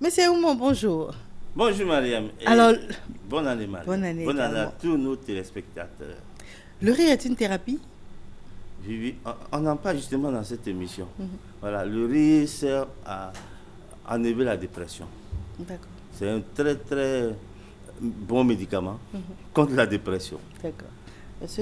Monsieur Oumon, bonjour. Bonjour Mariam Alors, et bonne année Mariam. bonne année Bonne année à également. tous nos téléspectateurs. Le rire est une thérapie? Vivi, on en parle justement dans cette émission. Mhm. Voilà, le rire sert à enlever la dépression. D'accord, C'est un très très bon médicament contre la dépression. d'accord. Parce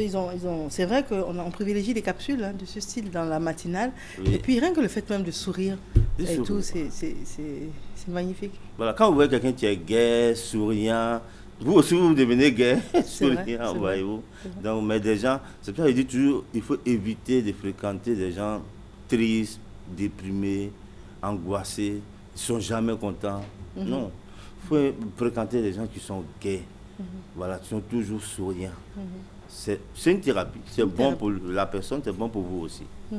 c'est vrai qu'on privilégie des capsules de ce style dans la matinale. Et Oui, puis rien que le fait même de sourire des et tout, sourires. c'est magnifique. Voilà, quand vous voyez quelqu'un qui est gai, souriant, vous aussi vous devenez gai, C'est vrai, souriant, c'est vrai. voyez-vous. C'est vrai. Donc, mais des gens, c'est pour ça que je dis toujours, il faut éviter de fréquenter des gens tristes, déprimés, angoissés, ils sont jamais contents. Mhm. Non, il faut fréquenter des gens qui sont gays, Mhm. voilà, qui sont toujours souriants. Mhm. C'est une thérapie, c'est Une bon thérapie. pour la personne, c'est bon pour vous aussi. Mhm.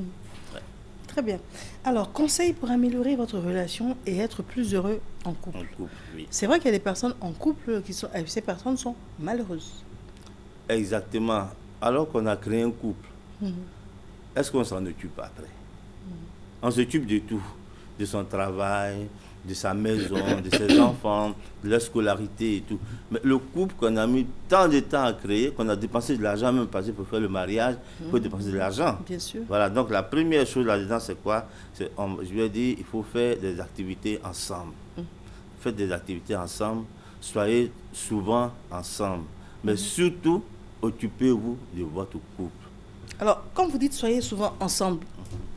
Ouais, Très bien. Alors, conseil pour améliorer votre relation et être plus heureux en en couple. couple, oui. C'est vrai qu'il y a des personnes en couple ces personnes sont malheureuses. Exactement. Alors qu'on a créé un couple, Mhm. est-ce qu'on s'en occupe après? On s'occupe de tout, de son travail, de sa maison, de ses enfants, de leur scolarité et tout. Mais le couple qu'on a mis tant de temps à créer, qu'on a dépensé de l'argent même passé pour faire le mariage, il faut dépenser de l'argent. Bien sûr. Voilà, donc la première chose là-dedans, c'est quoi? Je lui ai dit, il faut faire des activités ensemble. Faites des activités ensemble, soyez souvent ensemble. Mais surtout, occupez-vous de votre couple. Alors, quand vous dites soyez souvent ensemble,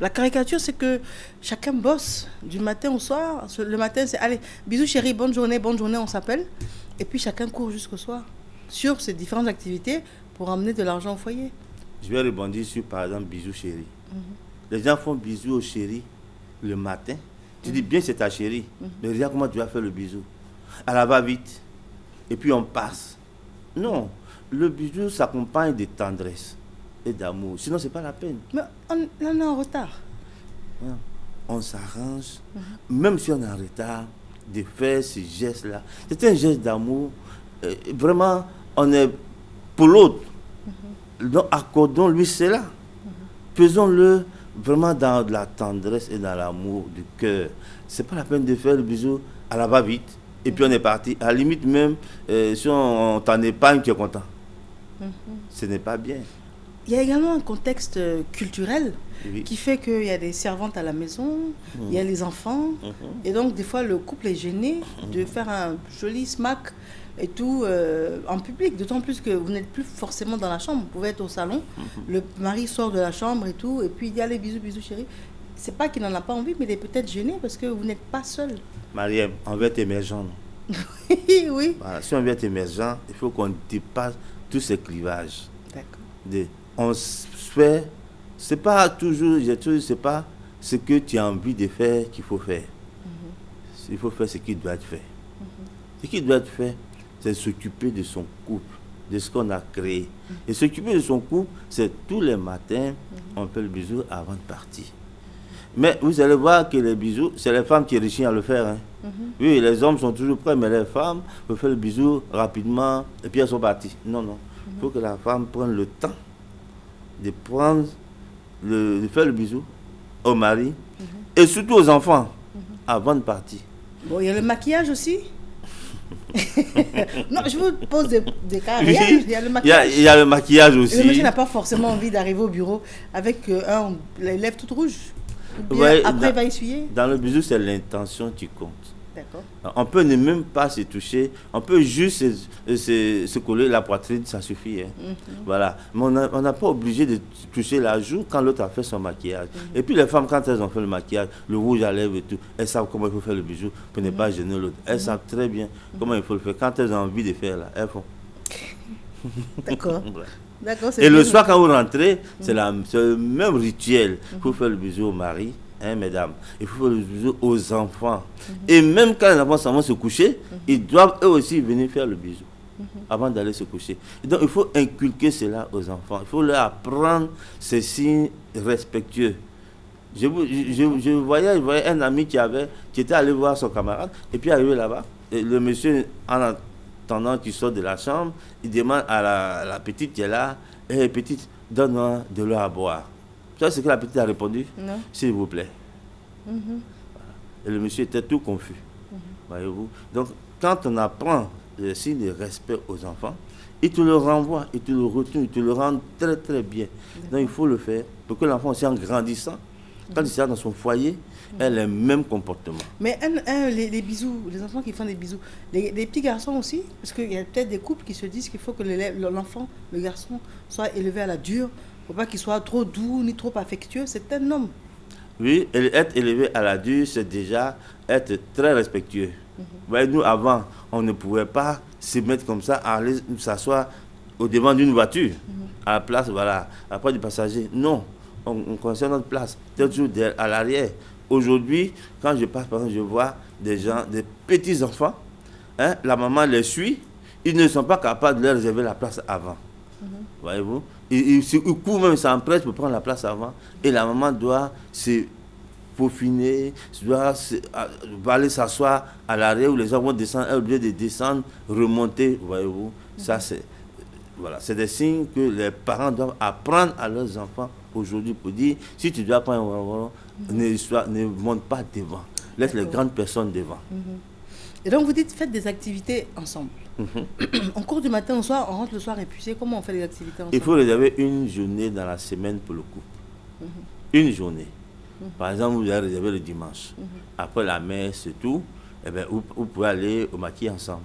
la caricature, c'est que chacun bosse du matin au soir. Le matin, c'est allez, bisous chérie, bonne journée, on s'appelle. Et puis chacun court jusqu'au soir sur ces différentes activités pour emmener de l'argent au foyer. Je vais rebondir sur, par exemple, bisous chérie. Les gens font bisous au chéri le matin. Tu dis bien c'est ta chérie, mais regarde comment tu vas faire le bisou. Elle va vite. Et puis on passe. Non, le bisou s'accompagne de tendresse et d'amour. Sinon, c'est pas la peine. Mais on est en retard. Hein. On s'arrange, même si on est en retard, de faire ces gestes-là. C'est un geste d'amour. Vraiment, on est pour l'autre. Donc, accordons-lui cela. Faisons-le vraiment dans de la tendresse et dans l'amour du cœur. C'est pas la peine de faire le bisou à la va-vite. Et puis on est parti. À la limite même, si on t'en épargne, tu es content. Ce n'est pas bien. Il y a également un contexte culturel Oui. qui fait qu'il y a des servantes à la maison, il y a les enfants, et donc des fois le couple est gêné de faire un joli smack et tout en public, d'autant plus que vous n'êtes plus forcément dans la chambre, vous pouvez être au salon, le mari sort de la chambre et tout, et puis il dit allez bisous, bisous chérie. C'est pas qu'il n'en a pas envie, mais il est peut-être gêné parce que vous n'êtes pas seul. Mariam, on veut être émergent. Oui. Voilà. Si on veut être émergent, il faut qu'on dépasse tous ces clivages. D'accord. On se fait, c'est pas toujours, c'est pas ce que tu as envie de faire qu'il faut faire. Il faut faire ce qui doit être fait. Ce qui doit être fait, c'est s'occuper de son couple, de ce qu'on a créé. Et s'occuper de son couple, c'est tous les matins, on fait le bisou avant de partir. Mais vous allez voir que les bisous, c'est les femmes qui réussissent à le faire. Hein. Oui, les hommes sont toujours prêts, mais les femmes peuvent faire le bisou rapidement et puis elles sont parties. Non, non. Il faut que la femme prenne le temps de de faire le bisou au mari et surtout aux enfants avant de partir. Bon, il y a le maquillage aussi. Non, je vous pose des cas réels. Il y a le maquillage. Il y a le maquillage Le aussi. monsieur n'a pas forcément envie d'arriver au bureau avec les lèvres toutes rouges. Ou bien Ouais, après, il va essuyer. dans le bisou, c'est l'intention qui compte. D'accord. On peut ne même pas se toucher, on peut juste se coller la poitrine, ça suffit. Hein. Voilà. Mais on n'a pas obligé de toucher la joue quand l'autre a fait son maquillage. Et puis les femmes, quand elles ont fait le maquillage, le rouge à lèvres et tout, elles savent comment il faut faire le bijou pour ne pas gêner l'autre. Elles savent très bien comment il faut le faire. Quand elles ont envie de faire, là, elles font. D'accord. Ouais. D'accord, c'est Et le bien. soir, quand vous rentrez, c'est le même rituel. Il faut faire le bisou au mari, hein, mesdames. Il faut faire le bisou aux enfants. Et même quand les enfants s'en vont se coucher, ils doivent eux aussi venir faire le bisou avant d'aller se coucher. Et donc, il faut inculquer cela aux enfants. Il faut leur apprendre ces signes respectueux. Je voyais un ami qui était allé voir son camarade, et puis arrivé là-bas, et le monsieur, en attendant qu'il sorte de la chambre, il demande à la petite qui est là, hey, petite, donne-moi de l'eau à boire. Tu vois ce que la petite a répondu? Non. S'il vous plaît. Et le monsieur était tout confus. Voyez-vous. Donc, quand on apprend le signe de respect aux enfants, il te le renvoie, il te le retourne, il te le rend très très bien. Donc, il faut le faire pour que l'enfant aussi, en grandissant, quand il sera dans son foyer, elle a le même comportement. Mais les bisous, les enfants qui font des bisous, les petits garçons aussi, parce qu'il y a peut-être des couples qui se disent qu'il faut que l'enfant, le garçon, soit élevé à la dure. Il ne faut pas qu'il soit trop doux ni trop affectueux. C'est un homme. Oui, être élevé à la dure, c'est déjà être très respectueux. Voyez, nous, avant, on ne pouvait pas se mettre comme ça, aller s'asseoir au devant d'une voiture, à la place, voilà, à la place du passager. Non, on conserve notre place, toujours à l'arrière. Aujourd'hui, quand je passe, par exemple, je vois des gens, des petits-enfants, hein, la maman les suit, ils ne sont pas capables de leur réserver la place avant. Voyez-vous, ils courent même, ils s'empressent pour prendre la place avant, et la maman doit se peaufiner, doit aller s'asseoir à l'arrière où les gens vont descendre, elle obligée de descendre, remonter, voyez-vous. Ça, c'est voilà, c'est des signes que les parents doivent apprendre à leurs enfants aujourd'hui pour dire, si tu dois prendre un ne monte pas devant, laisse les grandes personnes devant. Et donc vous dites, faites des activités ensemble. On court du matin au soir, on rentre le soir épuisé. Comment on fait les activités ensemble? Il faut réserver une journée dans la semaine pour le couple. Une journée. Par exemple, vous allez réserver le dimanche. Après la messe et tout, eh bien, vous pouvez aller au maquis ensemble.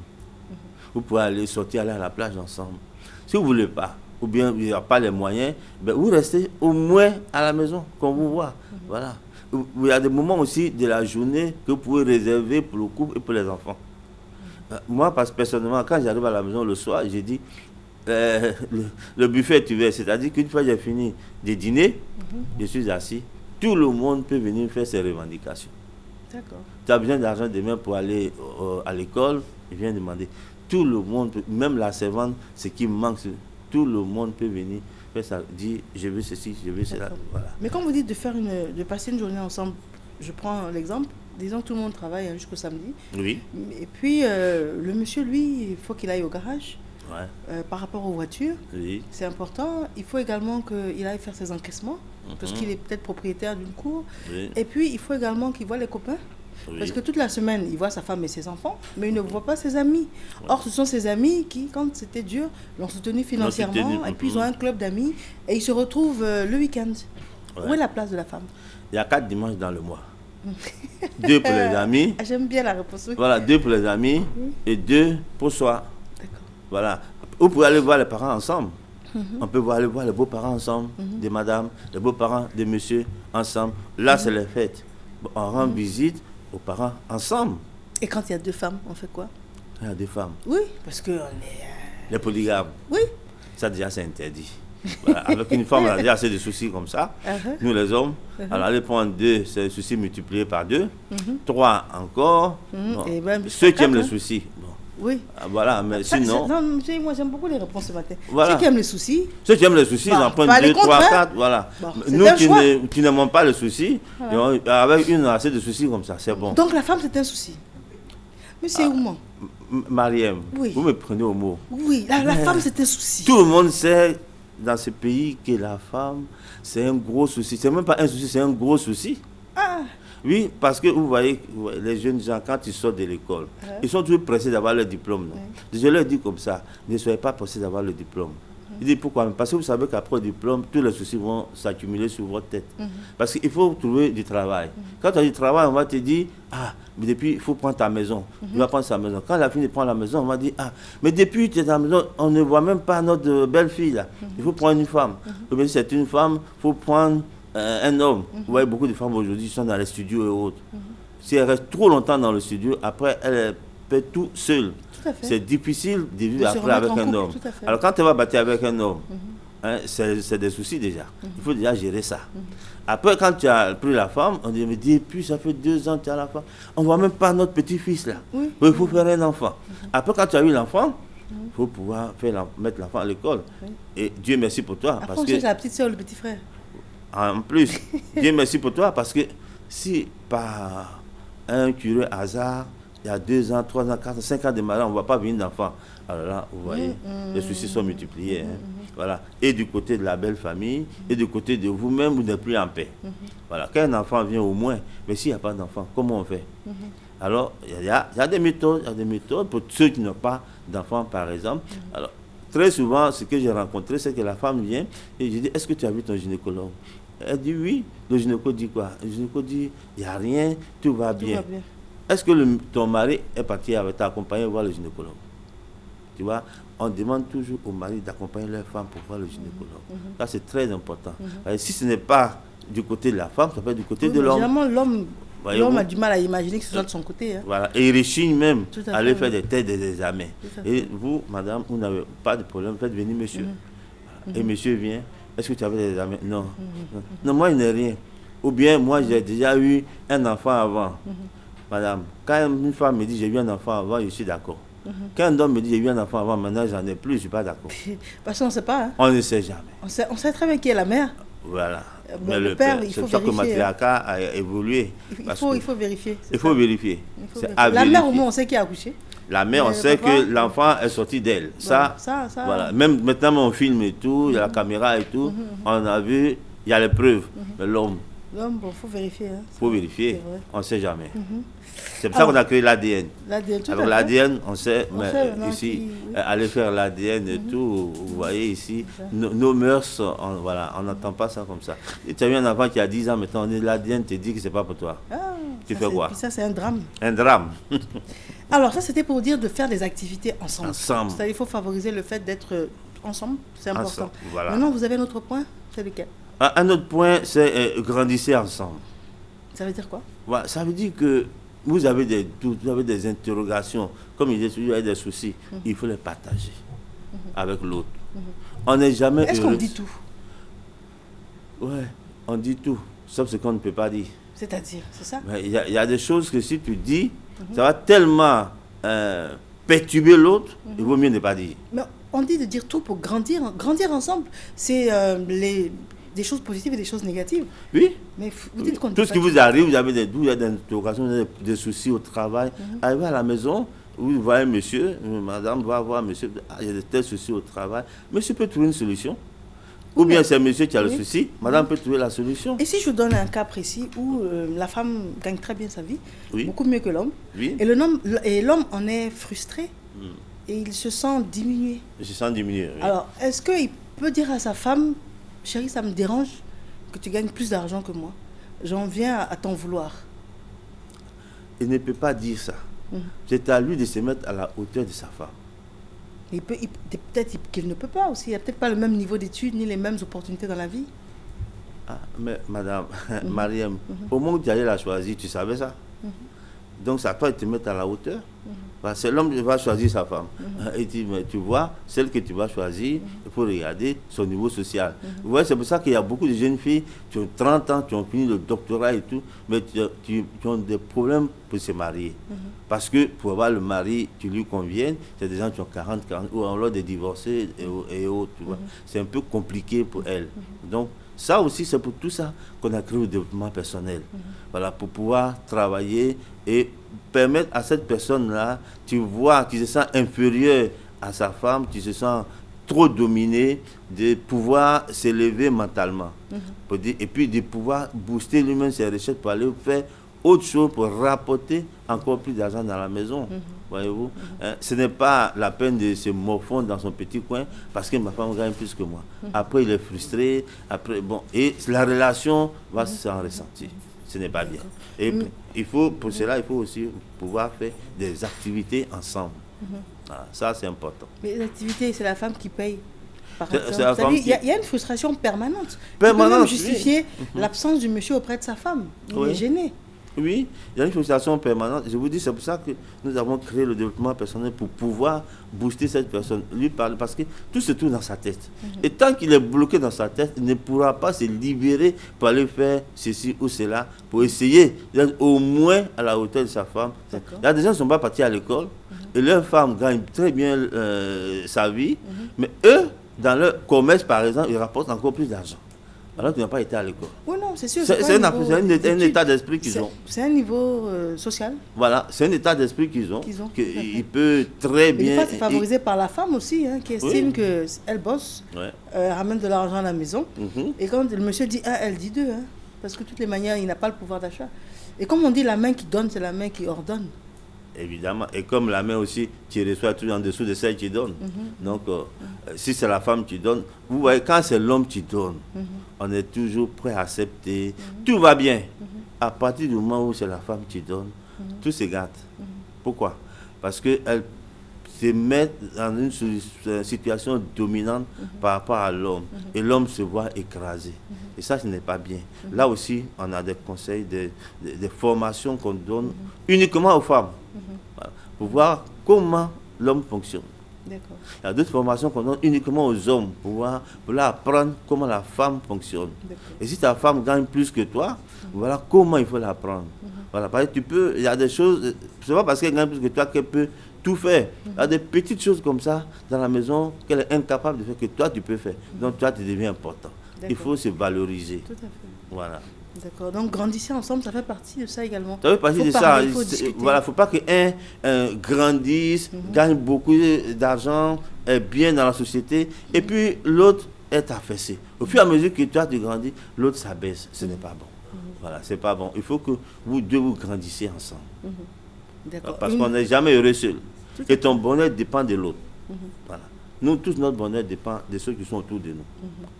Vous pouvez aller sortir, aller à la plage ensemble. Si vous ne voulez pas, ou bien il n'y a pas les moyens, ben vous restez au moins à la maison, qu'on vous voit. Voilà. Il y a des moments aussi de la journée que vous pouvez réserver pour le couple et pour les enfants. Moi, personnellement, quand j'arrive à la maison le soir, j'ai dit, le buffet est ouvert. C'est-à-dire qu'une fois que j'ai fini de dîner, je suis assis, tout le monde peut venir faire ses revendications. D'accord. Tu as besoin d'argent demain pour aller à l'école, il vient demander. Tout le monde, même la servante, ce qui manque, tout le monde peut venir faire ça, dire je veux ceci, je veux cela. Voilà. Mais quand vous dites de passer une journée ensemble, je prends l'exemple, disons que tout le monde travaille jusqu'au samedi. Oui. Et puis le monsieur, lui, il faut qu'il aille au garage. Ouais. Par rapport aux voitures, oui. C'est important. Il faut également qu'il aille faire ses encaissements, parce qu'il est peut-être propriétaire d'une cour. Oui. Et puis, il faut également qu'il voit les copains. Oui. Parce que toute la semaine, il voit sa femme et ses enfants, mais il ne voit pas ses amis. Ouais. Or, ce sont ses amis qui, quand c'était dur, l'ont soutenu financièrement, et puis ils ont un club d'amis, et ils se retrouvent le week-end. Ouais. Où est la place de la femme? Il y a 4 dimanches dans le mois. 2 pour les amis. J'aime bien la réponse. Voilà, 2 pour les amis et 2 pour soi. D'accord. Voilà. Vous pouvez aller voir les parents ensemble. On peut aller voir les beaux-parents ensemble, des madames, les beaux-parents des messieurs ensemble. Là, c'est les fêtes. On rend visite aux parents ensemble. Et quand il y a 2 femmes, on fait quoi? Il y a 2 femmes. Oui, parce qu'on est... Les polygames. Oui. Ça, déjà, c'est interdit. Voilà. Avec une femme, on a déjà assez de soucis comme ça. Nous, les hommes, alors aller prendre 2, c'est le souci multiplié par 2. 3 encore. Bon. Et même ceux qui aiment les soucis. Bon. Oui. Voilà, mais sinon... Non, moi, j'aime beaucoup les réponses ce matin. Voilà. Ceux qui aiment les soucis... Ceux qui aiment les soucis, ils en prennent 2, 3, 4, voilà. Bon, nous qui n'aimons pas les soucis, voilà. Avec une assez de soucis comme ça, c'est bon. Donc la femme, c'est un souci. Mais c'est Ouman. Mariem, vous me prenez au mot. Oui, la femme, c'est un souci. Tout le monde sait dans ce pays que la femme, c'est un gros souci. C'est même pas un souci, c'est un gros souci. Ah. Oui, parce que vous voyez, les jeunes gens, quand ils sortent de l'école, ils sont toujours pressés d'avoir le diplôme. Non? Je leur dis comme ça, ne soyez pas pressés d'avoir le diplôme. Je dis pourquoi? Parce que vous savez qu'après le diplôme, tous les soucis vont s'accumuler sur votre tête. Parce qu'il faut trouver du travail. Quand tu as du travail, on va te dire, ah, mais depuis, il faut prendre ta maison. Tu vas prendre sa maison. Quand la fille de prendre la maison, on va dire, ah, mais depuis que tu es dans la maison, on ne voit même pas notre belle-fille là. Il faut prendre une femme. Ou bien si c'est une femme, il faut prendre un homme. Vous voyez, beaucoup de femmes aujourd'hui sont dans les studios et autres. Si elles restent trop longtemps dans le studio, après, elles pètent tout seule. C'est difficile de vivre après avec un homme. Alors quand tu vas bâtir avec un homme, hein, c'est des soucis déjà. Il faut déjà gérer ça. Après, quand tu as pris la femme, on dit, mais depuis, ça fait 2 ans que tu as la femme. On ne voit même pas notre petit-fils là. Il faut faire un enfant. Après, quand tu as eu l'enfant, il faut pouvoir mettre l'enfant à l'école. Et Dieu merci pour toi. Après, parce que la petite soeur, le petit frère. En plus, Dieu merci pour toi parce que si par un curieux hasard, il y a 2 ans, 3 ans, 4 ans, 5 ans de mariage, on ne va pas venir d'enfants. Alors là, vous voyez, les soucis sont multipliés. Hein. Voilà. Et du côté de la belle famille, et du côté de vous-même, vous n'êtes plus en paix. Voilà. Quand un enfant vient au moins, mais s'il n'y a pas d'enfant, comment on fait? Alors, il y a des méthodes pour ceux qui n'ont pas d'enfants, par exemple. Alors, très souvent, ce que j'ai rencontré, c'est que la femme vient et je dis, est-ce que tu as vu ton gynécologue? Elle dit oui. Le gynécologue dit quoi? Le gynécologue dit, il n'y a rien, tout va bien. Est-ce que ton mari est parti avec t'accompagner voir le gynécologue? Tu vois, on demande toujours au mari d'accompagner leur femme pour voir le gynécologue. Ça, c'est très important. Si ce n'est pas du côté de la femme, ça peut être du côté de l'homme. Généralement, l'homme a du mal à imaginer que ce soit de son côté. Hein. Voilà. Et il rechigne même à aller faire des tests et des examens. Et vous, madame, vous n'avez pas de problème, faites venir monsieur. Et monsieur vient, est-ce que tu avais des examens? Non. Non, moi, il n'est rien. Ou bien, moi, j'ai déjà eu un enfant avant. Madame, quand une femme me dit j'ai eu un enfant avant, je suis d'accord. Quand un homme me dit j'ai eu un enfant avant, maintenant j'en ai plus, je ne suis pas d'accord. Parce qu'on ne sait pas. Hein. On ne sait jamais. On sait très bien qui est la mère. Voilà. Mais le père, il faut vérifier. C'est ça que le matriarcat a évolué. Il faut vérifier. Il faut vérifier. La mère, au moins, on sait qui a accouché. La mère, on sait que l'enfant est sorti d'elle. Ça. Voilà. Même maintenant, on filme et tout, il y a la caméra et tout. On a vu, il y a les preuves. Mais l'homme. L'homme, il faut vérifier. Hein. Il faut vérifier. On ne sait jamais. C'est pour ça qu'on a créé l'ADN. Alors l'ADN, on sait, mais ici, aller faire l'ADN et tout, vous voyez ici, nos mœurs, on n'entend pas ça comme ça. Et tu as eu un enfant qui a 10 ans, maintenant l'ADN te dit que c'est pas pour toi. Tu fais quoi? Ça, c'est un drame. Un drame. Alors ça, c'était pour dire de faire des activités ensemble. C'est-à-dire qu'il faut favoriser le fait d'être ensemble, c'est important. Ensemble, voilà. Maintenant, vous avez un autre point, c'est lequel? Un autre point, c'est grandissez ensemble. Ça veut dire quoi? Voilà, ça veut dire que vous avez des doutes, vous avez des interrogations, comme il dit, vous avez des soucis, il faut les partager avec l'autre. On n'est jamais heureux. Est-ce qu'on dit tout? Ouais, on dit tout, sauf ce qu'on ne peut pas dire. C'est-à-dire, c'est ça? Il y a des choses que si tu dis, ça va tellement perturber l'autre, il vaut mieux ne pas dire. Mais on dit de dire tout pour grandir. Grandir ensemble, c'est des choses positives et des choses négatives. Oui. Mais vous dites qu'on tout ce qui vous arrive, vous avez des doutes, il y a des interrogations, des soucis au travail. Arrivez à la maison, vous voyez monsieur, madame va voir monsieur, il y a de tels soucis au travail. Monsieur peut trouver une solution. Ou bien c'est monsieur qui a le souci, madame peut trouver la solution. Et si je donne un cas précis où la femme gagne très bien sa vie, beaucoup mieux que l'homme, et l'homme en est frustré, et il se sent diminué. Il se sent diminué, oui. Alors, est-ce qu'il peut dire à sa femme, chérie, ça me dérange que tu gagnes plus d'argent que moi. J'en viens à t'en vouloir. Il ne peut pas dire ça. C'est à lui de se mettre à la hauteur de sa femme. Peut-être qu'il ne peut pas aussi. Il n'y a peut-être pas le même niveau d'études ni les mêmes opportunités dans la vie. Ah, mais madame, Mariam, au moment où tu allais la choisir, tu savais ça? Donc c'est à toi de te mettre à la hauteur. C'est l'homme qui va choisir sa femme. Et dit, mais tu vois, celle que tu vas choisir, il faut regarder son niveau social. Vous voyez, c'est pour ça qu'il y a beaucoup de jeunes filles qui ont 30 ans, qui ont fini le doctorat et tout, mais qui ont des problèmes pour se marier. Parce que pour avoir le mari qui lui convienne, c'est des gens qui ont 40, ou alors des divorcés et autres. C'est un peu compliqué pour elles. Donc, ça aussi, c'est pour tout ça qu'on a créé le développement personnel. Voilà, pour pouvoir travailler et permettre à cette personne-là, tu vois, qui se sent inférieure à sa femme, qui se sent trop dominé, de pouvoir s'élever mentalement. Et puis de pouvoir booster lui-même ses recherches pour aller faire autre chose, pour rapporter encore plus d'argent dans la maison. Voyez-vous, ce n'est pas la peine de se morfondre dans son petit coin parce que ma femme gagne plus que moi. Après, il est frustré. Après, bon, et la relation va s'en ressentir. Ce n'est pas bien. Et pour cela, il faut aussi pouvoir faire des activités ensemble. Voilà, ça, c'est important. Mais les activités, c'est la femme qui paye. Il y a une frustration permanente. Permanente, peut même justifier l'absence du monsieur auprès de sa femme. Il est gêné. Oui, il y a une frustration permanente. Je vous dis, c'est pour ça que nous avons créé le développement personnel pour pouvoir booster cette personne, lui parler, parce que tout se trouve dans sa tête. Et tant qu'il est bloqué dans sa tête, il ne pourra pas se libérer pour aller faire ceci ou cela, pour essayer d'être au moins à la hauteur de sa femme. Il y a des gens qui ne sont pas partis à l'école, et leur femme gagne très bien sa vie, mais eux, dans leur commerce, par exemple, ils rapportent encore plus d'argent. alors tu n'as pas été à l'école. Oui, non, c'est sûr. C'est un état d'esprit qu'ils ont. C'est un niveau social. Voilà, c'est un état d'esprit qu'ils ont. Il peut très mais bien. des fois, c'est favorisé par la femme aussi, hein, qui estime qu'elle bosse, ramène de l'argent à la maison. Et quand le monsieur dit un, elle dit deux. Hein, parce que de toutes les manières, il n'a pas le pouvoir d'achat. Et comme on dit, la main qui donne, c'est la main qui ordonne. Évidemment. Et comme la main aussi, tu reçois tout en dessous de celle qui donne. Donc, si c'est la femme qui donne, vous voyez, quand c'est l'homme qui donne, on est toujours prêt à accepter. Tout va bien. À partir du moment où c'est la femme qui donne, tout se gâte. Pourquoi? Parce qu'elle se met dans une situation dominante par rapport à l'homme. Et l'homme se voit écrasé. Et ça, ce n'est pas bien. Là aussi, on a des conseils, des formations qu'on donne uniquement aux femmes. Voilà, pour voir comment l'homme fonctionne. Il y a d'autres formations qu'on donne uniquement aux hommes pour leur apprendre comment la femme fonctionne. Et si ta femme gagne plus que toi, voilà comment il faut l'apprendre. Voilà, parce que il y a des choses, c'est pas parce qu'elle gagne plus que toi qu'elle peut tout faire. Il y a des petites choses comme ça dans la maison qu'elle est incapable de faire, que toi tu peux faire. Donc toi tu deviens important. Il faut se valoriser. Tout à fait. Voilà. D'accord. Donc grandir ensemble, ça fait partie de ça également. Ça fait partie de ça. Voilà, il ne faut pas qu'un grandisse, gagne beaucoup d'argent, est bien dans la société, et puis l'autre est affaissé. Au fur et à mesure que toi tu grandis, l'autre s'abaisse. Ce n'est pas bon. Voilà, c'est pas bon. Il faut que vous deux vous grandissiez ensemble. D'accord. Parce qu'on n'est jamais heureux seul. Et ton bonheur dépend de l'autre. Voilà. Nous, tous, notre bonheur dépend de ceux qui sont autour de nous.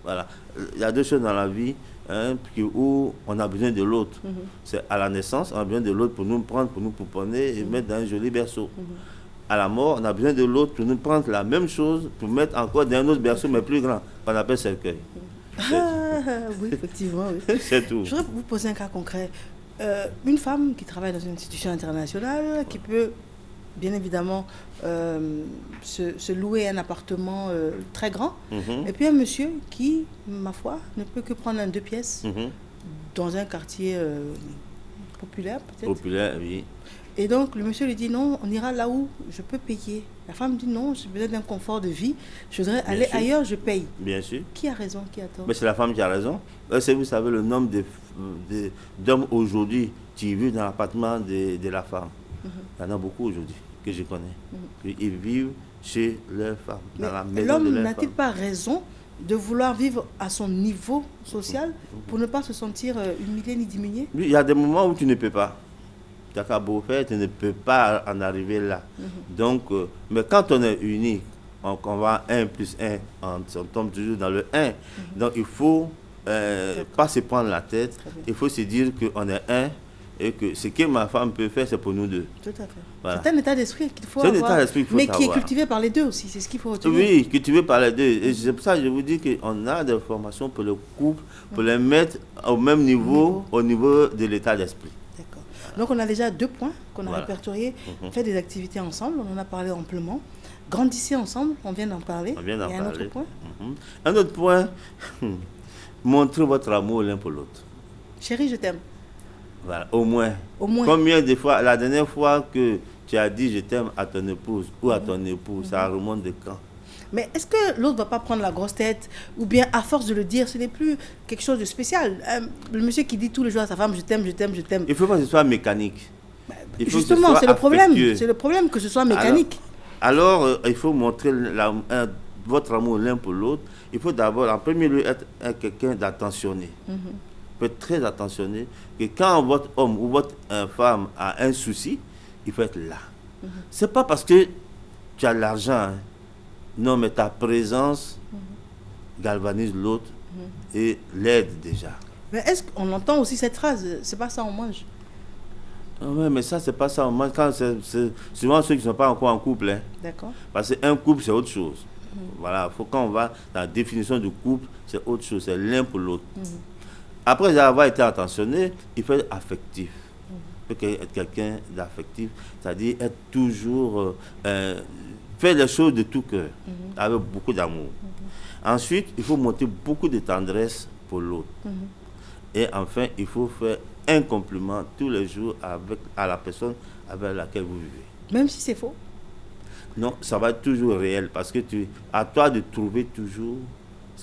Voilà. Il y a deux choses dans la vie où on a besoin de l'autre. C'est à la naissance, on a besoin de l'autre pour nous prendre, pour nous pouponner et mettre dans un joli berceau. À la mort, on a besoin de l'autre pour nous prendre la même chose, pour mettre encore dans un autre berceau, mais plus grand, qu'on appelle cercueil. Oui, effectivement. Oui. C'est tout. Je voudrais vous poser un cas concret. Une femme qui travaille dans une institution internationale, qui peut bien évidemment se louer un appartement très grand, et puis un monsieur qui, ma foi, ne peut que prendre un 2 pièces dans un quartier populaire peut-être. Populaire, oui. Et donc le monsieur lui dit non, on ira là où je peux payer. La femme dit non, j'ai besoin d'un confort de vie, je voudrais aller ailleurs, je paye. Bien sûr. Qui a raison, qui a tort? Mais c'est la femme qui a raison. Vous savez le nombre d'hommes aujourd'hui qui vivent dans l'appartement de la femme. Il y en a beaucoup aujourd'hui que je connais. Ils vivent chez leur femme, dans la maison de leur femme. L'homme n'a-t-il pas raison de vouloir vivre à son niveau social pour ne pas se sentir humilié ni diminué? Oui, il y a des moments où tu ne peux pas. Tu as qu'à beau faire, tu ne peux pas en arriver là. Donc, mais quand on est unis, on va 1 plus 1, on tombe toujours dans le 1. Donc, il faut pas se prendre la tête. Il faut se dire qu'on est un et que ce que ma femme peut faire, c'est pour nous deux. Tout à fait. Voilà. C'est un état d'esprit qu'il faut avoir. C'est un état d'esprit qu'il faut mais savoir. Qui est cultivé par les deux aussi, c'est ce qu'il faut retenir. Oui, cultivé par les deux. Et c'est pour ça que je vous dis qu'on a des formations pour le couple, pour les mettre au même niveau, au niveau de l'état d'esprit. D'accord. Donc on a déjà 2 points qu'on a répertoriés. Faire des activités ensemble, on en a parlé amplement. Grandissez ensemble, on vient d'en parler. On vient d'en parler. Un autre point Un autre point, montrez votre amour l'un pour l'autre. Chérie, je t'aime. Voilà, au moins. Au moins. Combien de fois, la dernière fois que tu as dit je t'aime à ton épouse ou à ton époux, ça remonte de quand? Mais est-ce que l'autre ne va pas prendre la grosse tête? Ou bien, à force de le dire, ce n'est plus quelque chose de spécial. Le monsieur qui dit tous les jours à sa femme, je t'aime, je t'aime, je t'aime. Il ne faut pas que ce soit mécanique. Justement, c'est le problème. C'est le problème que ce soit mécanique. Alors il faut montrer votre amour l'un pour l'autre. Il faut d'abord, en premier lieu, être quelqu'un d'attentionné. Peut être très attentionné. Que quand votre homme ou votre femme a un souci, il faut être là. C'est pas parce que tu as de l'argent. Hein. Non, mais ta présence galvanise l'autre et l'aide déjà. Mais est-ce qu'on entend aussi cette phrase? C'est pas ça on mange. Oui, mais ça, c'est pas ça. On mange quand c'est souvent ceux qui ne sont pas encore en couple. Hein. D'accord. Parce qu'un couple, c'est autre chose. Voilà, quand on va dans la définition du couple, c'est autre chose. C'est l'un pour l'autre. Après avoir été attentionné, il faut être affectif. Il faut être quelqu'un d'affectif. C'est-à-dire être toujours... faire les choses de tout cœur, avec beaucoup d'amour. Ensuite, il faut monter beaucoup de tendresse pour l'autre. Et enfin, il faut faire un compliment tous les jours à la personne avec laquelle vous vivez. Même si c'est faux? Non, ça va être toujours réel parce que à toi de trouver toujours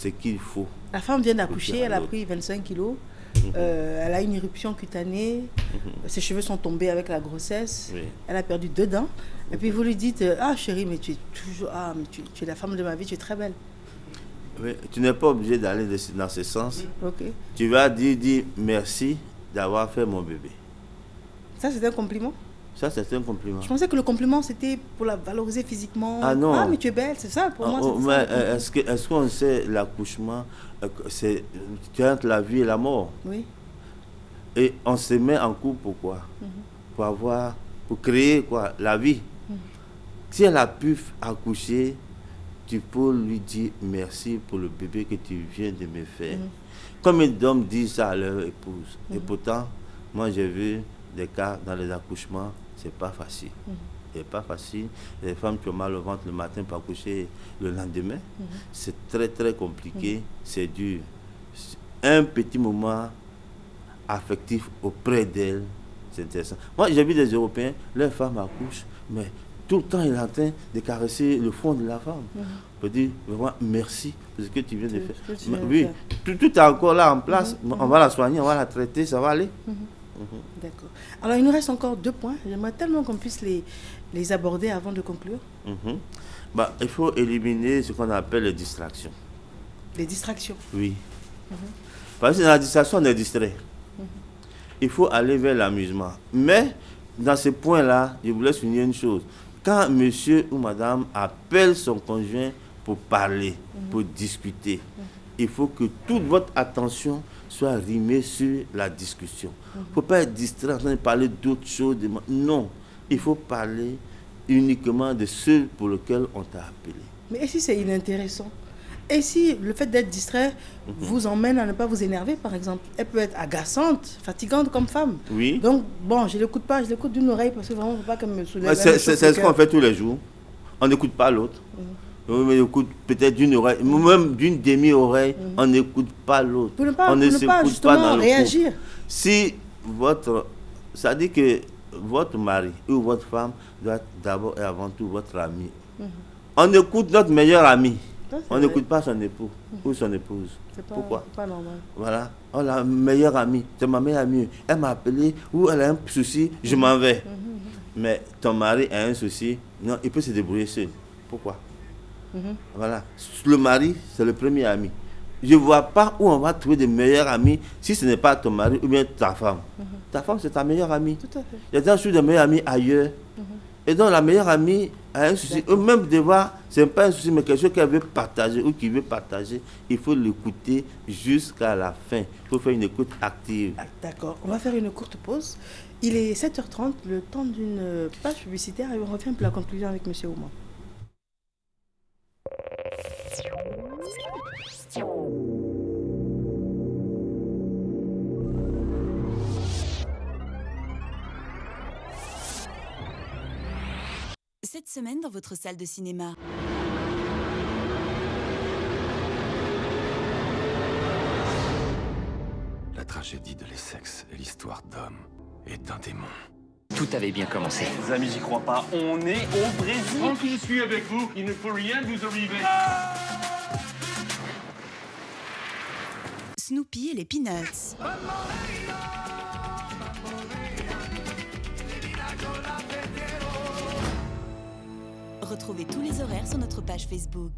ce qu'il faut. La femme vient d'accoucher, dire à elle a l'autre. pris 25 kilos. Elle a une éruption cutanée. Ses cheveux sont tombés avec la grossesse. Oui. Elle a perdu 2 dents. Et puis vous lui dites, ah chérie, mais tu es toujours, mais tu es la femme de ma vie, tu es très belle. Oui, tu n'es pas obligé d'aller dans ce sens. Ok. Tu vas dire merci d'avoir fait mon bébé. Ça, c'est un compliment. Ça, c'est un compliment. Je pensais que le compliment, c'était pour la valoriser physiquement. Ah non. Ah, mais tu es belle, c'est ça pour moi. Oh, c'était mais ça. est-ce qu'on sait l'accouchement, c'est entre la vie et la mort. Oui. Et on se met en couple pourquoi? Pour créer quoi? La vie. Si elle a pu accoucher, tu peux lui dire merci pour le bébé que tu viens de me faire. Combien d'hommes disent ça à leur épouse? Et pourtant, moi j'ai vu des cas dans les accouchements, c'est pas facile. C'est pas facile. Les femmes qui ont mal au ventre le matin pour accoucher le lendemain, c'est très très compliqué, c'est dur. Un petit moment affectif auprès d'elle, c'est intéressant. Moi j'ai vu des Européens, leurs femmes accouchent, mais tout le temps il est en train de caresser le fond de la femme. Pour dire vraiment merci pour ce que tu viens de faire. Oui, tout est encore là en place. On va la soigner, on va la traiter, ça va aller. D'accord. Alors, il nous reste encore 2 points. J'aimerais tellement qu'on puisse les aborder avant de conclure. Il faut éliminer ce qu'on appelle les distractions. Les distractions. Oui. Parce que dans la distraction, on est distrait. Il faut aller vers l'amusement. Mais, dans ce point-là, je voulais souligner une chose. Quand monsieur ou madame appelle son conjoint pour parler, pour discuter, il faut que toute votre attention soit rimée sur la discussion. Il ne faut pas être distrait en train de parler d'autres choses. Non, il faut parler uniquement de ceux pour lesquels on t'a appelé. Mais et si c'est inintéressant? Et si le fait d'être distrait vous emmène à ne pas vous énerver, par exemple? Elle peut être agaçante, fatigante comme femme. Oui. Donc, bon, je ne l'écoute pas, je l'écoute d'une oreille parce que vraiment, il ne faut pas qu'elle me soulève. C'est ce qu'on fait tous les jours. On n'écoute pas l'autre. On écoute peut-être d'une oreille, même d'une demi-oreille, on n'écoute pas l'autre. Pour ne pas, on ne s'écoute justement pas dans le réagir. couple. Si ça dit que votre mari ou votre femme doit être d'abord et avant tout votre ami. On écoute notre meilleur ami. On n'écoute pas son époux ou son épouse. Pourquoi? C'est pas normal. Voilà. Oh, la meilleure amie, c'est ma meilleure amie. Elle m'a appelé ou elle a un souci, je m'en vais. Mais ton mari a un souci, non, il peut se débrouiller seul. Pourquoi? Voilà. Le mari, c'est le premier ami. Je ne vois pas où on va trouver de meilleurs amis si ce n'est pas ton mari ou bien ta femme. Ta femme, c'est ta meilleure amie. Tout à fait. Il y a déjà des meilleurs amis ailleurs. Et donc, la meilleure amie a un souci. Ou même devoir, ce n'est pas un souci, mais quelque chose qu'elle veut partager ou qui veut partager, il faut l'écouter jusqu'à la fin. Il faut faire une écoute active. D'accord. On va faire une courte pause. Il est 7h30, le temps d'une page publicitaire, et on revient pour la conclusion avec M. Ouma. Cette semaine dans votre salle de cinéma. La tragédie de l'Essex est l'histoire d'hommes et d'un démon. Tout avait bien commencé. Les amis, j'y crois pas. On est au Brésil. Tant que je suis avec vous, il ne peut rien vous arriver. Snoopy et les Peanuts. Retrouvez tous les horaires sur notre page Facebook.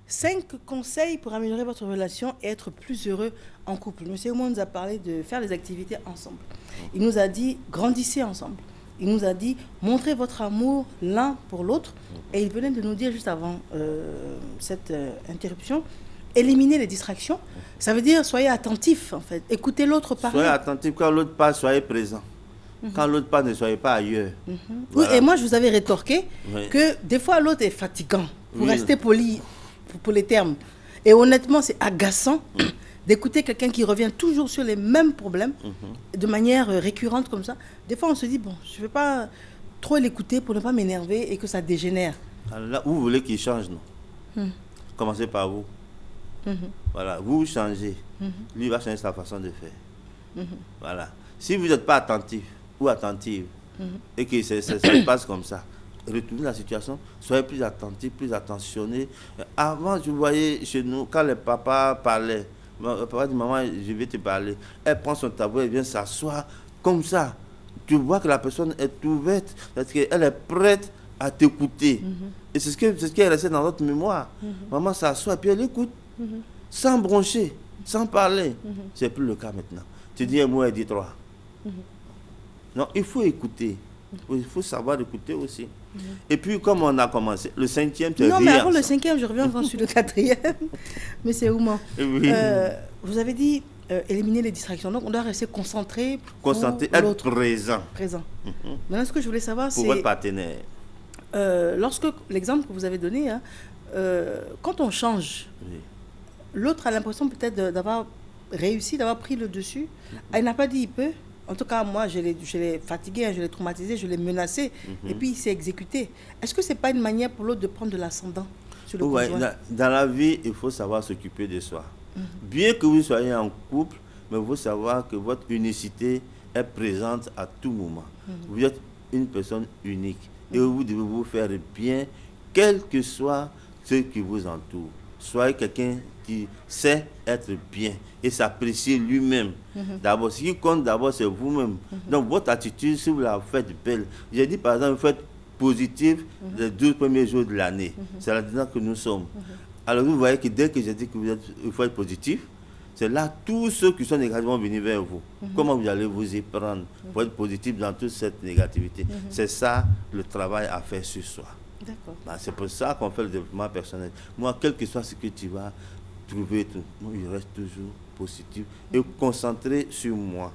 Cinq conseils pour améliorer votre relation et être plus heureux en couple. Monsieur Ouma nous a parlé de faire des activités ensemble. Il nous a dit grandissez ensemble. Il nous a dit montrez votre amour l'un pour l'autre. Et il venait de nous dire juste avant cette interruption, éliminez les distractions. Ça veut dire soyez attentifs en fait. Écoutez l'autre parler. Soyez attentifs quand l'autre parle, soyez présent. Quand l'autre parle, ne soyez pas ailleurs. Voilà. Oui, et moi je vous avais rétorqué que des fois l'autre est fatigant. Pour rester poli pour les termes. Et honnêtement, c'est agaçant d'écouter quelqu'un qui revient toujours sur les mêmes problèmes de manière récurrente comme ça. Des fois, on se dit, bon, je ne vais pas trop l'écouter pour ne pas m'énerver et que ça dégénère. Alors là, vous voulez qu'il change, non? Commencez par vous. Voilà, vous changez. Lui va changer sa façon de faire. Voilà. Si vous n'êtes pas attentif ou attentive et que ça se passe comme ça, retournez la situation, soyez plus attentif, plus attentionné. Avant, je voyais chez nous, quand les papas parlaient, le papa dit, maman, je vais te parler. Elle prend son tabouret, elle vient s'asseoir comme ça. Tu vois que la personne est ouverte, parce qu'elle est prête à t'écouter. Et c'est ce qui est resté dans notre mémoire. Maman s'assoit et puis elle écoute, sans broncher, sans parler. C'est plus le cas maintenant. Tu dis un mot, elle dit trois. Non, il faut écouter. Il faut savoir écouter aussi. Et puis, comme on a commencé, le 5e, c'est non, mais avant le 5e, je reviens sur le 4e. Mais c'est où, moi? Oui. Vous avez dit éliminer les distractions. Donc, on doit rester concentré. Concentré, être présent. Présent. Maintenant, ce que je voulais savoir, c'est... Pour votre partenaire. Lorsque, l'exemple que vous avez donné, hein, quand on change, l'autre a l'impression peut-être d'avoir réussi, d'avoir pris le dessus. Elle n'a pas dit il peut. En tout cas, moi, je l'ai fatigué, hein, je l'ai traumatisé, je l'ai menacé. Et puis, il s'est exécuté. Est-ce que ce n'est pas une manière pour l'autre de prendre de l'ascendant sur le conjoint? Dans la vie, il faut savoir s'occuper de soi. Bien que vous soyez en couple, mais il faut savoir que votre unicité est présente à tout moment. Vous êtes une personne unique. Et vous devez vous faire bien, quel que soit ce qui vous entoure. Soyez quelqu'un qui sait être bien et s'apprécier lui-même. D'abord, ce qui compte d'abord, c'est vous-même. Donc, votre attitude, si vous la faites belle, j'ai dit par exemple, vous faites positif les 2 premiers jours de l'année. C'est là-dedans que nous sommes. Alors, vous voyez que dès que j'ai dit qu'il faut être positif, c'est là tous ceux qui sont négatifs vont venir vers vous. Comment vous allez vous y prendre pour être positif dans toute cette négativité? C'est ça le travail à faire sur soi. D'accord. C'est pour ça qu'on fait le développement personnel. Moi, quel que soit ce que tu vas trouver, moi, je reste toujours positif et concentré sur moi.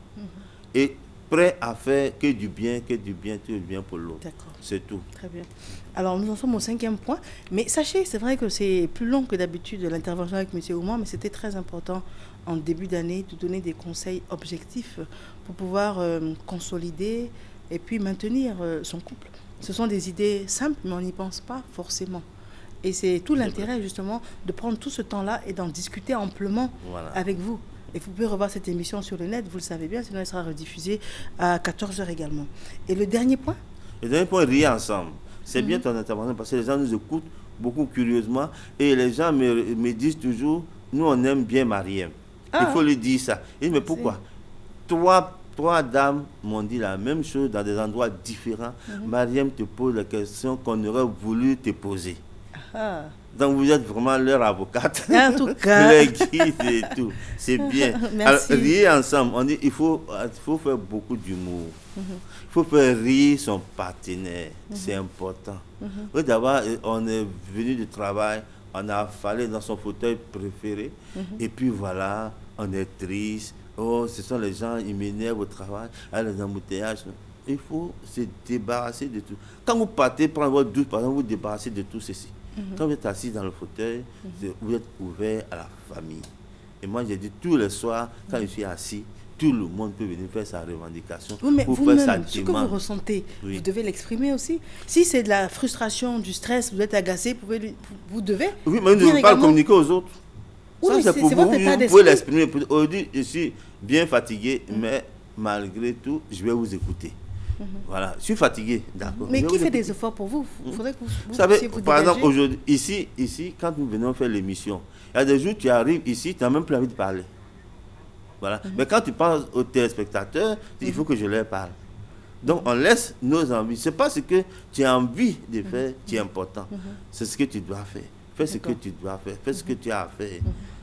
Et prêt à faire que du bien pour l'autre. D'accord. C'est tout. Très bien. Alors, nous en sommes au 5e point. Mais sachez, c'est vrai que c'est plus long que d'habitude l'intervention avec M. Oumar, mais c'était très important en début d'année de donner des conseils objectifs pour pouvoir consolider et puis maintenir son couple. Ce sont des idées simples, mais on n'y pense pas forcément. Et c'est tout l'intérêt, justement, de prendre tout ce temps-là et d'en discuter amplement avec vous. Et vous pouvez revoir cette émission sur le net, vous le savez bien, sinon elle sera rediffusée à 14h également. Et le dernier point? Le dernier point, rire ensemble. C'est bien ton intervention parce que les gens nous écoutent beaucoup curieusement et les gens me disent toujours, nous on aime bien Mariam. Il faut lui dire ça. Et mais pourquoi? Trois dames m'ont dit la même chose dans des endroits différents. Mariam te pose la question qu'on aurait voulu te poser. Donc vous êtes vraiment leur avocate. En tout cas. Les guides et tout. C'est bien. Merci. Alors, riez ensemble. On dit il faut faire beaucoup d'humour. Il faut faire rire son partenaire. C'est important. Oui, d'abord, on est venu du travail, on a affalé dans son fauteuil préféré. Et puis voilà, on est triste. Oh, ce sont les gens, ils m'énervent au travail, les embouteillages. Il faut se débarrasser de tout. Quand vous partez prendre votre douche, par exemple, vous débarrassez de tout ceci. Quand vous êtes assis dans le fauteuil, vous êtes ouvert à la famille. Et moi, j'ai dit tous les soirs, quand je suis assis, tout le monde peut venir faire sa revendication. Oui, mais pour faire sa vous-même, ce que vous ressentez, Oui. vous devez l'exprimer aussi. Si c'est de la frustration, du stress, vous êtes agacé, vous devez. Oui, mais vous ne devez pas le communiquer aux autres. Oui, ça, c'est pour votre vous. état Vous pouvez d'esprit. l'exprimer. Aujourd'hui, je suis bien fatigué, mais malgré tout, je vais vous écouter. Voilà, je suis fatigué, d'accord. Mais Je vais qui vous fait écouter. des efforts pour vous? Il faudrait que vous savez, puissiez vous par exemple, dégager. aujourd'hui, ici, quand nous venons faire l'émission, il y a des jours, tu arrives ici, tu n'as même plus envie de parler. Voilà. Mais quand tu parles aux téléspectateurs, il faut que je leur parle. Donc, on laisse nos envies. Ce n'est pas ce que tu as envie de faire qui est important. C'est ce que tu dois faire. Fais ce que tu dois faire. Fais ce que tu as à faire.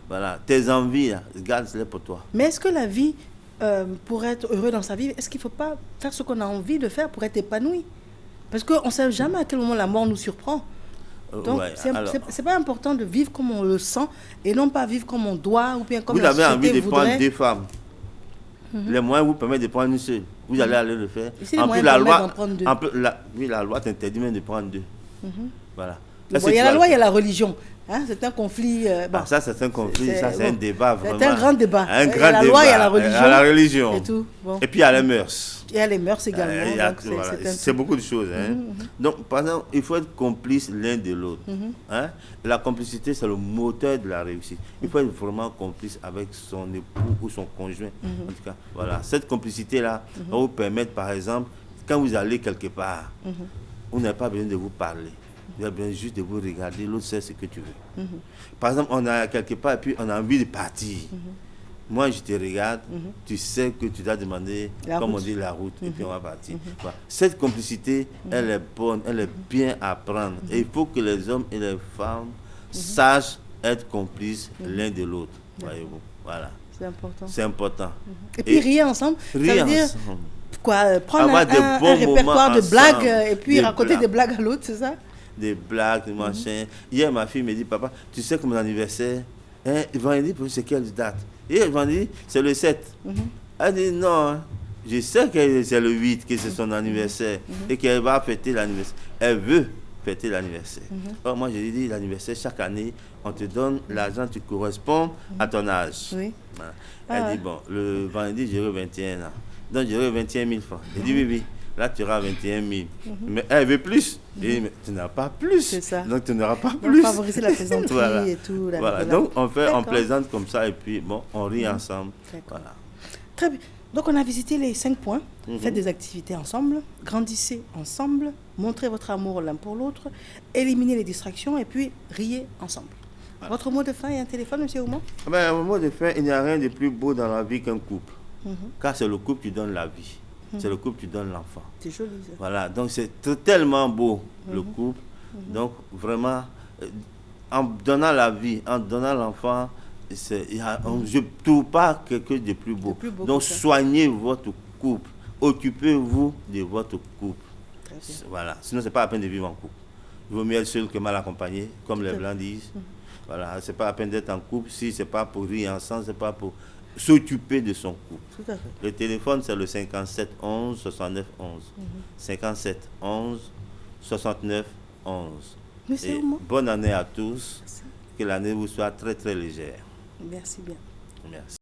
Voilà. Tes envies, là, garde-les pour toi. Mais est-ce que la vie, pour être heureux dans sa vie, est-ce qu'il ne faut pas faire ce qu'on a envie de faire pour être épanoui? Parce qu'on ne sait jamais à quel moment la mort nous surprend. Donc, Ouais, c'est pas important de vivre comme on le sent et non pas vivre comme on doit ou bien comme vous la avez société envie de prendre voudrait. 2 femmes. Les moyens vous permettent de prendre une seule. Vous allez aller le faire. Et si les En plus, moyens la permettent loi, d'en prendre 2? oui, la loi t'interdit même de prendre 2. Voilà. Est-ce Il y a que la tu loi, as- il y a la religion. Hein, c'est un conflit. Bon, Ah, ça, c'est un conflit, ça, c'est un bon. débat vraiment. C'est un grand débat. Un Il y a grand la débat. loi, il y a la Il y religion. a la religion. Et tout. Bon. Et puis, il y a les mœurs. Il y a les mœurs également. Il y a- donc voilà, c'est un c'est truc. beaucoup de choses. Hein. Donc, par exemple, il faut être complice l'un de l'autre. Hein. La complicité, c'est le moteur de la réussite. Il faut être vraiment complice avec son époux ou son conjoint. En tout cas, voilà. Cette complicité-là va vous permettre, par exemple, quand vous allez quelque part, vous n'avez pas besoin de vous parler. Vous avez besoin juste de vous regarder, l'autre sait ce que tu veux. Par exemple, on a quelque part et puis on a envie de partir. Moi, je te regarde, tu sais que tu dois demander, comme on dit, la route, et puis on va partir. Voilà. Cette complicité, elle est bonne, elle est bien à prendre. Et il faut que les hommes et les femmes sachent être complices l'un de l'autre. Voyez-vous. Voilà. C'est important. C'est important. Et puis rire ensemble. Ça Rire veut dire ensemble. quoi, prendre Avoir de un bons répertoire moments de blagues ensemble. et puis Des raconter blagues. des blagues à l'autre, c'est ça? Des blagues, des machins. Hier, ma fille me dit, papa, tu sais que mon anniversaire, hein, vendredi, c'est quelle date? Et vendredi, c'est le 7. Elle dit, non, hein, je sais que c'est le 8, que c'est son anniversaire, et qu'elle va fêter l'anniversaire. Elle veut fêter l'anniversaire. Or, moi, je lui dis, l'anniversaire, chaque année, on te donne l'argent qui correspond à ton âge. Oui. Voilà. Ah. Elle dit, bon, le vendredi, j'aurai 21 ans. Donc, j'aurai 21 000 francs. Je dis, oui, oui. Là, tu auras 21 000. Mais elle veut plus. Je dis, mais tu n'auras pas plus. C'est ça. Donc, tu n'auras pas Donc, plus. favoriser la plaisanterie Voilà. et tout. la Voilà. rigolade. Donc, on D'accord. plaisante comme ça et puis, bon, on rit ensemble. D'accord. Voilà. Très bien. Donc, on a visité les 5 points. Faites des activités ensemble, grandissez ensemble, montrez votre amour l'un pour l'autre, éliminez les distractions et puis riez ensemble. Votre mot de fin et un téléphone, monsieur Oumar? Ah ben, au mot de fin, il n'y a rien de plus beau dans la vie qu'un couple. Car c'est le couple qui donne la vie. C'est le couple qui donne l'enfant. C'est joli, ça. Voilà, donc c'est tellement beau, le couple. Donc, vraiment, en donnant la vie, en donnant l'enfant, je ne trouve pas quelque chose de plus beau. De plus beau Donc, que ça. soignez votre couple. Occupez-vous de votre couple. Très bien. Voilà, sinon, ce n'est pas la peine de vivre en couple. Il vaut mieux être seul que mal accompagné, comme les Blancs disent. Voilà, ce n'est pas la peine d'être en couple si ce n'est pas pour rire ensemble, ce n'est pas pour s'occuper de son couple. Tout à fait. Le téléphone, c'est le 57 11 69 11. 57 11 69 11. Monsieur Et Oumar, bonne année à tous. Que l'année vous soit très très légère. merci bien. Merci.